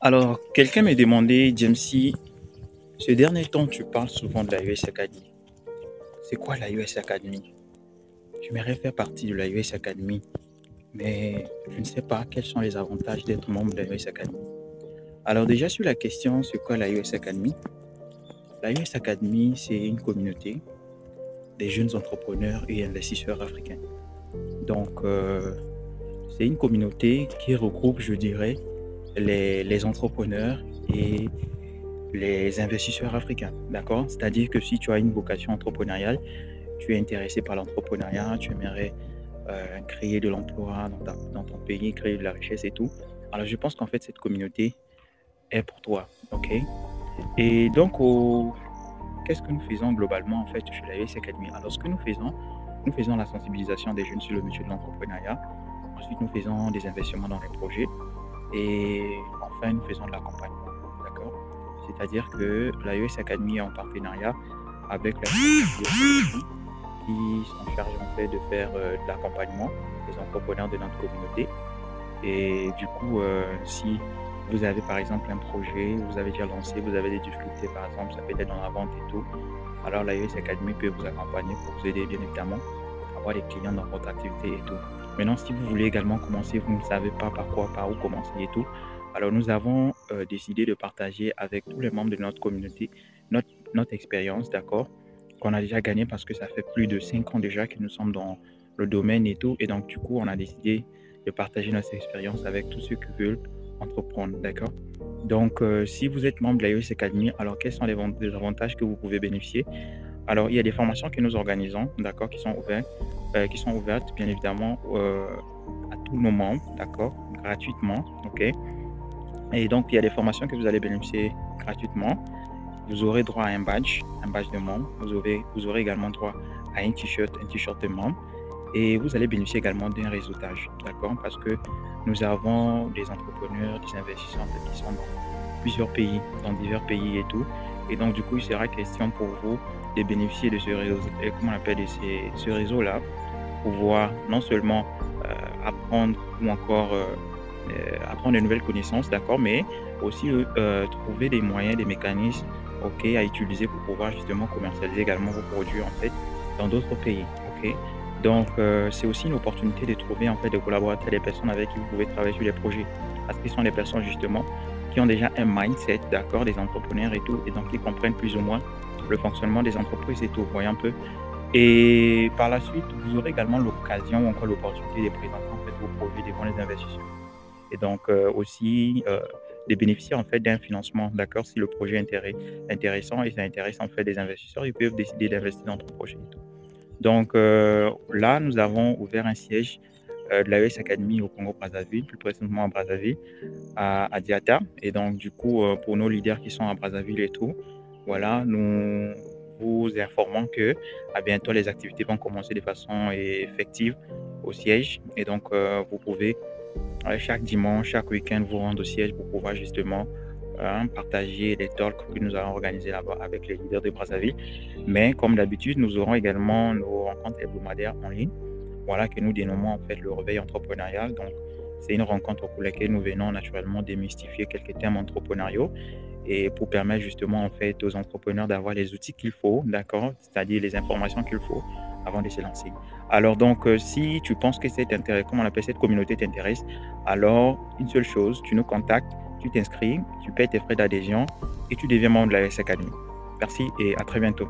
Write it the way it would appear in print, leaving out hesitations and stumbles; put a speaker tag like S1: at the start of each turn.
S1: Alors, quelqu'un m'a demandé, Jamesy, ce dernier temps, tu parles souvent de la US Academy. C'est quoi la US Academy? J'aimerais faire partie de la US Academy, mais je ne sais pas quels sont les avantages d'être membre de la US Academy. Alors déjà, sur la question, c'est quoi la US Academy? La US Academy, c'est une communauté des jeunes entrepreneurs et investisseurs africains. Donc, c'est une communauté qui regroupe, je dirais, les entrepreneurs et les investisseurs africains, d'accord? C'est-à-dire que si tu as une vocation entrepreneuriale, tu es intéressé par l'entrepreneuriat, tu aimerais créer de l'emploi dans ton pays, créer de la richesse et tout. Alors, je pense qu'en fait, cette communauté est pour toi, ok? Et donc, qu'est-ce que nous faisons globalement en fait chez la US Academy? Alors, ce que nous faisons la sensibilisation des jeunes sur le métier de l'entrepreneuriat. Ensuite, nous faisons des investissements dans les projets. Et enfin, nous faisons de l'accompagnement, d'accord? C'est-à-dire que la US Academy est en partenariat avec la qui s'en charge en fait de faire de l'accompagnement des entrepreneurs de notre communauté. Et du coup, si vous avez par exemple un projet, vous avez déjà lancé, vous avez des difficultés par exemple, ça peut être dans la vente et tout, alors la US Academy peut vous accompagner pour vous aider bien évidemment à avoir des clients dans votre activité et tout. Maintenant, si vous voulez également commencer, vous ne savez pas par quoi, par où commencer et tout, alors nous avons décidé de partager avec tous les membres de notre communauté notre expérience, d'accord, qu'on a déjà gagné parce que ça fait plus de 5 ans déjà que nous sommes dans le domaine et tout. Et donc, du coup, on a décidé de partager notre expérience avec tous ceux qui veulent entreprendre, d'accord? Donc, si vous êtes membre de la US Academy, alors quels sont les avantages que vous pouvez bénéficier? Alors, il y a des formations que nous organisons, d'accord, qui sont ouvertes, bien évidemment, à tous nos membres, d'accord, gratuitement, ok? Et donc, il y a des formations que vous allez bénéficier gratuitement. Vous aurez droit à un badge de membre. Vous aurez également droit à un t-shirt de membre. Et vous allez bénéficier également d'un réseautage, d'accord? Parce que nous avons des entrepreneurs, des investisseurs en fait, qui sont dans plusieurs pays, dans divers pays et tout. Et donc, du coup, il sera question pour vous de bénéficier de ce réseau, comment on appelle, ce réseau-là, pour pouvoir non seulement apprendre ou encore apprendre de nouvelles connaissances, d'accord, mais aussi trouver des moyens, des mécanismes, ok, à utiliser pour pouvoir justement commercialiser également vos produits en fait dans d'autres pays, ok. Donc c'est aussi une opportunité de trouver en fait des collaborateurs, des personnes avec qui vous pouvez travailler sur les projets, parce qu'ils sont des personnes justement qui ont déjà un mindset, d'accord, des entrepreneurs et tout, et donc ils comprennent plus ou moins le fonctionnement des entreprises et tout, vous voyez un peu. Et par la suite, vous aurez également l'occasion ou encore l'opportunité de présenter en fait vos produits devant les investisseurs et donc aussi de bénéficier en fait d'un financement, d'accord, si le projet est intéressant et ça intéresse en fait des investisseurs, ils peuvent décider d'investir dans ton projet et tout. Donc là, nous avons ouvert un siège de la US Academy au Congo-Brazzaville, plus précisément à Brazzaville, à Diata. Et donc du coup, pour nos leaders qui sont à Brazzaville et tout, voilà, nous vous informons que à bientôt les activités vont commencer de façon effective au siège. Et donc vous pouvez chaque dimanche, chaque week-end, vous rendre au siège pour pouvoir justement partager les talks que nous allons organiser là-bas avec les leaders de Brazzaville. Mais comme d'habitude, nous aurons également nos rencontres hebdomadaires en ligne, voilà, que nous dénommons en fait le réveil entrepreneurial. Donc, c'est une rencontre pour laquelle nous venons naturellement démystifier quelques thèmes entrepreneuriaux et pour permettre justement en fait aux entrepreneurs d'avoir les outils qu'il faut, d'accord, c'est-à-dire les informations qu'il faut avant de se lancer. Alors donc, si tu penses que comment on appelle cette communauté t'intéresse, alors une seule chose, tu nous contactes, tu t'inscris, tu payes tes frais d'adhésion et tu deviens membre de la S Academy. Merci et à très bientôt.